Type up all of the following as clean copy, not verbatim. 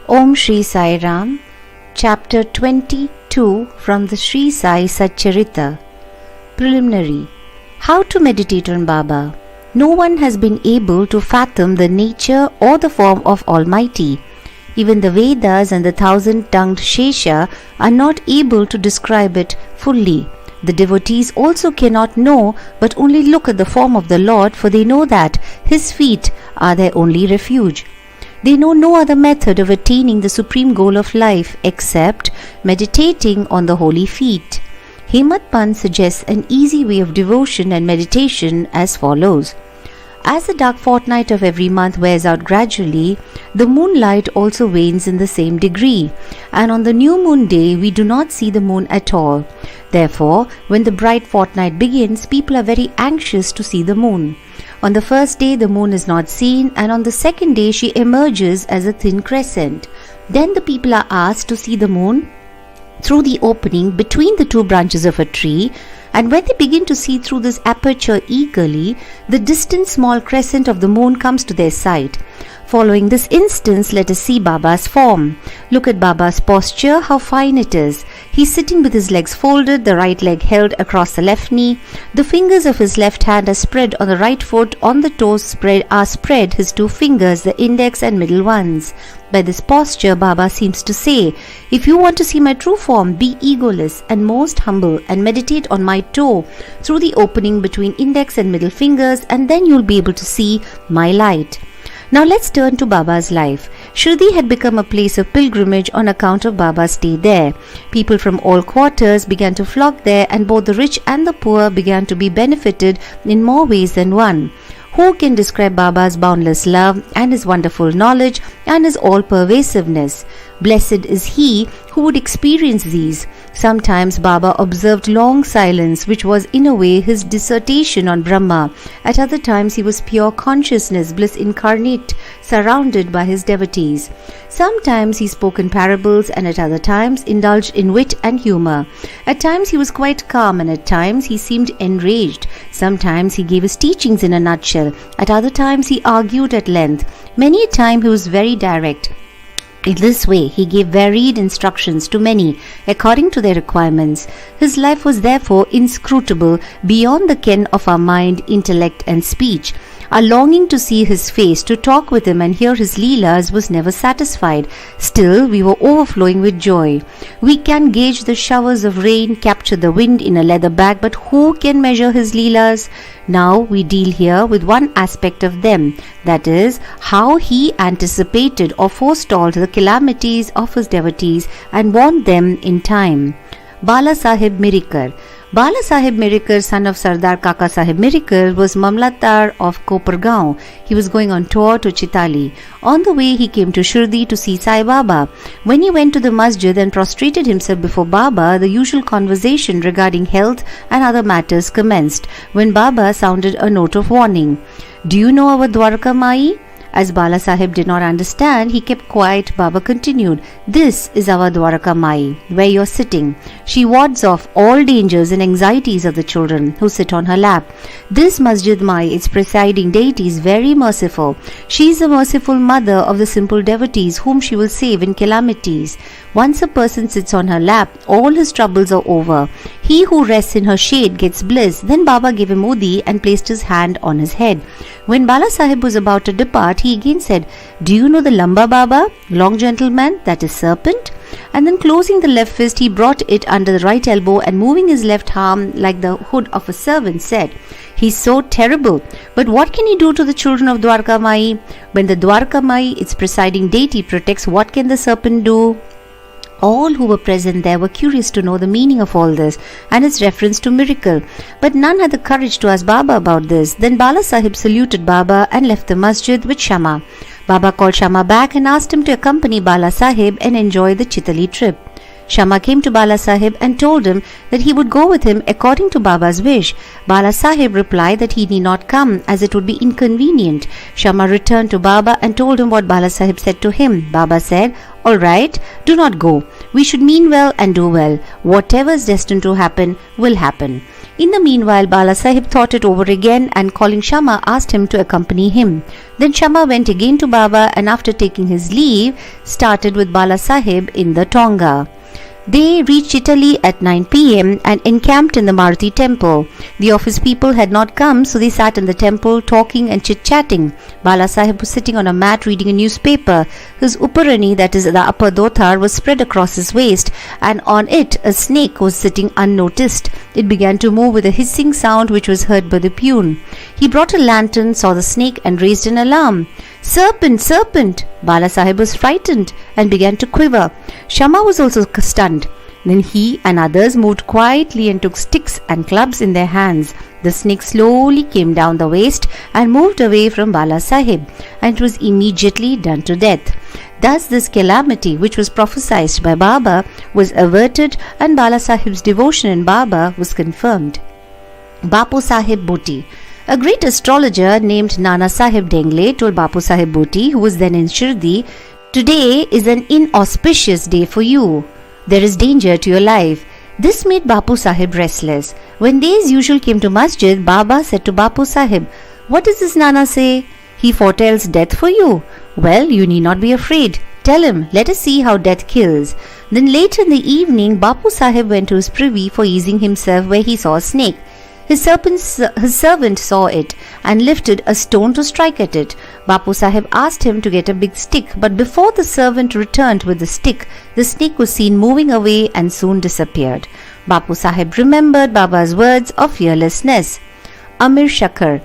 Om Shri Sai Ram, Chapter 22 from the Shirdi Sai Satcharita. Preliminary. How to meditate on Baba. No one has been able to fathom the nature or the form of Almighty. Even the Vedas and the thousand-tongued Shesha are not able to describe it fully. The devotees also cannot know, but only look at the form of the Lord, for they know that His feet are their only refuge. They know no other method of attaining the supreme goal of life except meditating on the holy feet. Hemant Pant suggests an easy way of devotion and meditation as follows. As the dark fortnight of every month wears out gradually, the moonlight also wanes in the same degree, and on the new moon day we do not see the moon at all. Therefore, when the bright fortnight begins, people are very anxious to see the moon. On the first day the moon is not seen, and on the second day she emerges as a thin crescent. Then the people are asked to see the moon through the opening between the two branches of a tree, and when they begin to see through this aperture eagerly, the distant small crescent of the moon comes to their sight. Following this instance, let us see Baba's form. Look at Baba's posture, how fine it is. He is sitting with his legs folded, the right leg held across the left knee. The fingers of his left hand are spread on the right foot. On the toes are spread his two fingers, the index and middle ones. By this posture, Baba seems to say, if you want to see my true form, be egoless and most humble and meditate on my toe through the opening between index and middle fingers, and then you will be able to see my light. Now let's turn to Baba's life. Shirdi had become a place of pilgrimage on account of Baba's stay there. People from all quarters began to flock there, and both the rich and the poor began to be benefited in more ways than one. Who can describe Baba's boundless love and his wonderful knowledge and his all-pervasiveness? Blessed is he who would experience these. Sometimes Baba observed long silence, which was in a way his dissertation on Brahma. At other times he was pure consciousness, bliss incarnate, surrounded by his devotees. Sometimes he spoke in parables, and at other times indulged in wit and humor. At times he was quite calm, and at times he seemed enraged. Sometimes he gave his teachings in a nutshell. At other times he argued at length. Many a time he was very direct. In this way, he gave varied instructions to many, according to their requirements. His life was therefore inscrutable, beyond the ken of our mind, intellect, and speech. Our longing to see his face, to talk with him and hear his leelas was never satisfied. Still, we were overflowing with joy. We can gauge the showers of rain, capture the wind in a leather bag, but who can measure his leelas? Now we deal here with one aspect of them, that is, how he anticipated or forestalled the calamities of his devotees and warned them in time. Bala Sahib Mirikar. Bala Sahib Mirikar, son of Sardar Kaka Sahib Mirikar, was Mamlatdar of Kopargaon. He was going on tour to Chitali. On the way he came to Shirdi to see Sai Baba. When he went to the masjid and prostrated himself before Baba, the usual conversation regarding health and other matters commenced, when Baba sounded a note of warning. Do you know our Dwarka Mai? As Bala Sahib did not understand, he kept quiet. Baba continued, this is our Dwarka Mai, where you are sitting. She wards off all dangers and anxieties of the children who sit on her lap. This Masjid Mai, its presiding deity, is very merciful. She is the merciful mother of the simple devotees whom she will save in calamities. Once a person sits on her lap, all his troubles are over. He who rests in her shade gets bliss. Then Baba gave him Modi and placed his hand on his head. When Bala Sahib was about to depart, he again said, do you know the Lamba Baba, long gentleman, that is serpent? And then closing the left fist, he brought it under the right elbow and moving his left arm like the hood of a servant said, he's so terrible, but what can he do to the children of Dwarka Mai? When the Dwarka Mai, its presiding deity, protects, what can the serpent do? All who were present there were curious to know the meaning of all this and its reference to miracle, but none had the courage to ask Baba about this. Then Bala Sahib saluted Baba and left the masjid with Shama. Baba called Shama back and asked him to accompany Bala Sahib and enjoy the Chitali trip. Shama came to Bala Sahib and told him that he would go with him according to Baba's wish. Bala Sahib replied that he need not come, as it would be inconvenient. Shama returned to Baba and told him what Bala Sahib said to him. Baba said, all right, do not go. We should mean well and do well. Whatever is destined to happen will happen. In the meanwhile, Bala Sahib thought it over again and calling Shama asked him to accompany him. Then Shama went again to Baba and after taking his leave started with Bala Sahib in the Tonga. They reached Italy at 9 p.m. and encamped in the Maruti temple. The office people had not come, so they sat in the temple talking and chit-chatting. Bala Sahib was sitting on a mat reading a newspaper. His upparani, that is the upper dhotar, was spread across his waist, and on it a snake was sitting unnoticed. It began to move with a hissing sound which was heard by the peon. He brought a lantern, saw the snake and raised an alarm. "Serpent! Serpent!" Bala Sahib was frightened and began to quiver. Shama was also stunned. Then he and others moved quietly and took sticks and clubs in their hands. The snake slowly came down the waist and moved away from Bala Sahib, and was immediately done to death. Thus this calamity, which was prophesied by Baba, was averted, and Bala Sahib's devotion in Baba was confirmed. Bapu Sahib Bhoti. A great astrologer named Nana Sahib Dengle told Bapu Sahib Bhoti, who was then in Shirdi, "Today is an inauspicious day for you. There is danger to your life." This made Bapu Sahib restless. When they as usual came to masjid, Baba said to Bapu Sahib, "What does this Nana say? He foretells death for you. Well, you need not be afraid. Tell him, let us see how death kills." Then later in the evening, Bapu Sahib went to his privy for easing himself, where he saw a snake. His servant saw it and lifted a stone to strike at it. Bapu Sahib asked him to get a big stick, but before the servant returned with the stick, the snake was seen moving away and soon disappeared. Bapu Sahib remembered Baba's words of fearlessness. Amir Shakar.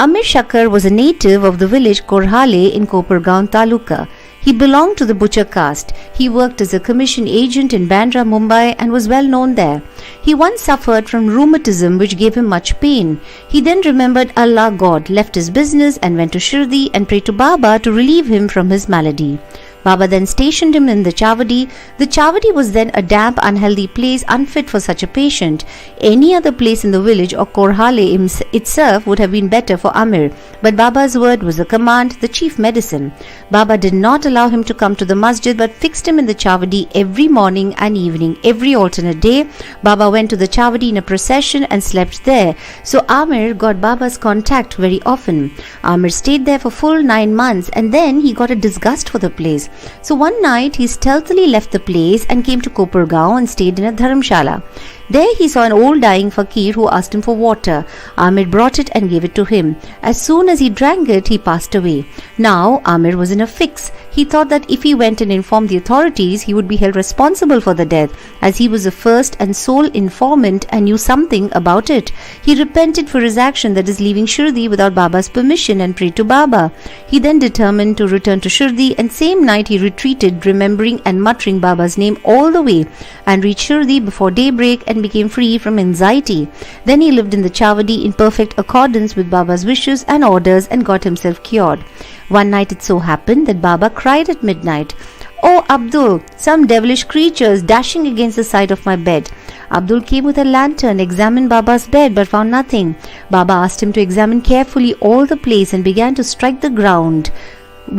Amir Shakar was a native of the village Korhale in Kopargaon Taluka. He belonged to the butcher caste. He worked as a commission agent in Bandra, Mumbai, and was well known there. He once suffered from rheumatism which gave him much pain. He then remembered Allah God, left his business and went to Shirdi and prayed to Baba to relieve him from his malady. Baba then stationed him in the Chavadi. The Chavadi was then a damp, unhealthy place unfit for such a patient. Any other place in the village or Korhale itself would have been better for Amir, but Baba's word was a command, the chief medicine. Baba did not allow him to come to the masjid but fixed him in the Chavadi every morning and evening. Every alternate day, Baba went to the Chavadi in a procession and slept there. So Amir got Baba's contact very often. Amir stayed there for full 9 months, and then he got a disgust for the place. So one night he stealthily left the place and came to Kopargaon and stayed in a dharamshala. There he saw an old dying fakir who asked him for water. Amir brought it and gave it to him. As soon as he drank it, he passed away. Now Amir was in a fix. He thought that if he went and informed the authorities, he would be held responsible for the death, as he was the first and sole informant and knew something about it. He repented for his action, that is leaving Shirdi without Baba's permission, and prayed to Baba. He then determined to return to Shirdi, and same night he retreated, remembering and muttering Baba's name all the way, and reached Shirdi before daybreak and became free from anxiety. Then he lived in the Chavadi in perfect accordance with Baba's wishes and orders and got himself cured. One night it so happened that Baba cried at midnight, "Oh Abdul, some devilish creatures dashing against the side of my bed." Abdul came with a lantern, examined Baba's bed but found nothing. Baba asked him to examine carefully all the place and began to strike the ground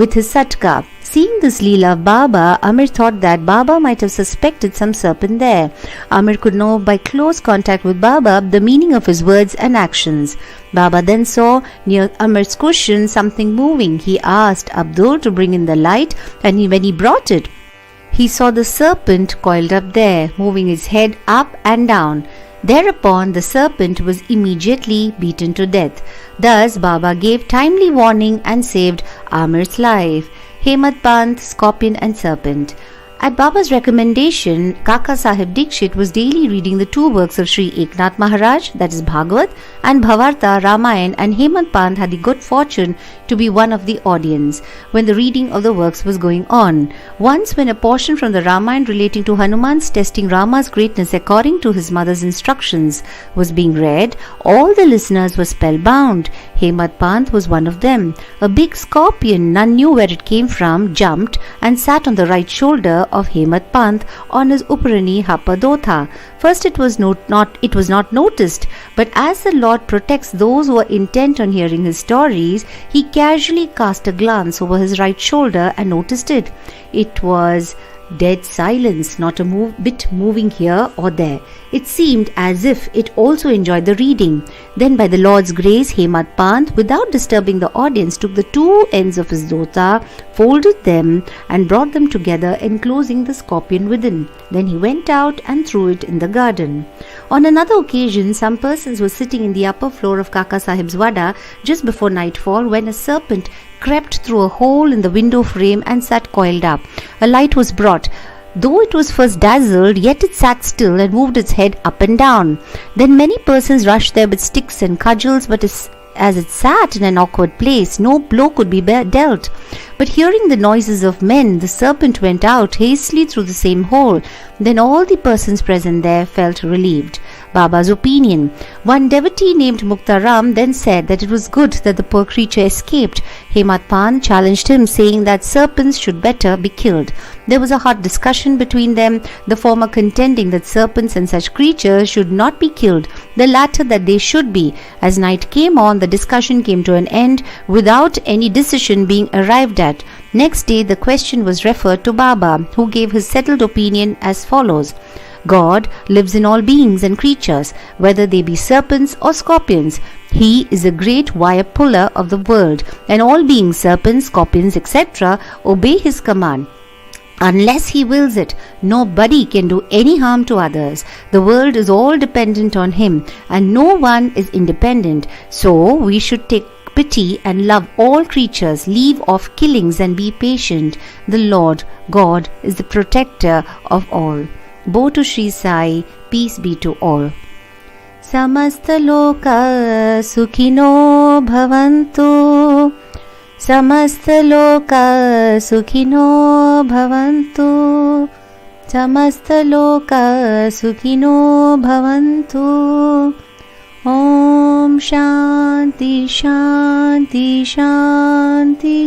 with his satka. Seeing this leela of Baba, Amir thought that Baba might have suspected some serpent there. Amir could know by close contact with Baba the meaning of his words and actions. Baba then saw near Amir's cushion something moving. He asked Abdul to bring in the light, and when he brought it, he saw the serpent coiled up there, moving his head up and down. Thereupon the serpent was immediately beaten to death. Thus Baba gave timely warning and saved Amir's life. Hemat Pant, Scorpion and Serpent. At Baba's recommendation, Kaka Sahib Dikshit was daily reading the 2 works of Sri Eknath Maharaj, that is Bhagavat, and Bhavarta, Ramayan, and Hemant Pant had the good fortune to be one of the audience when the reading of the works was going on. Once, when a portion from the Ramayan relating to Hanuman's testing Rama's greatness according to his mother's instructions was being read, all the listeners were spellbound. Hemant Pant was one of them. A big scorpion, none knew where it came from, jumped and sat on the right shoulder of Hemat Pant on his Upparani Hapadotha. First it was not noticed, but as the Lord protects those who are intent on hearing his stories, he casually cast a glance over his right shoulder and noticed it. It was Dead silence, not a bit moving here or there. It seemed as if it also enjoyed the reading. Then by the Lord's grace, Hemad Pant, without disturbing the audience, took the two ends of his dhota, folded them and brought them together, enclosing the scorpion within. Then he went out and threw it in the garden. On another occasion, some persons were sitting in the upper floor of Kaka Sahib's Wada just before nightfall, when a serpent crept through a hole in the window frame and sat coiled up. A light was brought. Though it was first dazzled, yet it sat still and moved its head up and down. Then many persons rushed there with sticks and cudgels, but as it sat in an awkward place, no blow could be dealt. But hearing the noises of men, the serpent went out hastily through the same hole. Then all the persons present there felt relieved. Baba's opinion. One devotee named Muktaram then said that it was good that the poor creature escaped. Hemad Pant challenged him, saying that serpents should better be killed. There was a hot discussion between them, the former contending that serpents and such creatures should not be killed, the latter that they should be. As night came on, the discussion came to an end without any decision being arrived at. Next day, the question was referred to Baba, who gave his settled opinion as follows. God lives in all beings and creatures, whether they be serpents or scorpions. He is a great wire puller of the world, and all beings, serpents, scorpions, etc., obey his command. Unless he wills it, nobody can do any harm to others. The world is all dependent on him, and no one is independent. So we should take pity and love all creatures, leave off killings and be patient. The Lord God is the protector of all. Bow to Shri Sai, peace be to all. Samastha Lokah Sukhino Bhavantu. Samastha Lokah Sukhino Bhavantu. Samastha Lokah Sukhino Bhavantu. Om Shanti Shanti Shanti.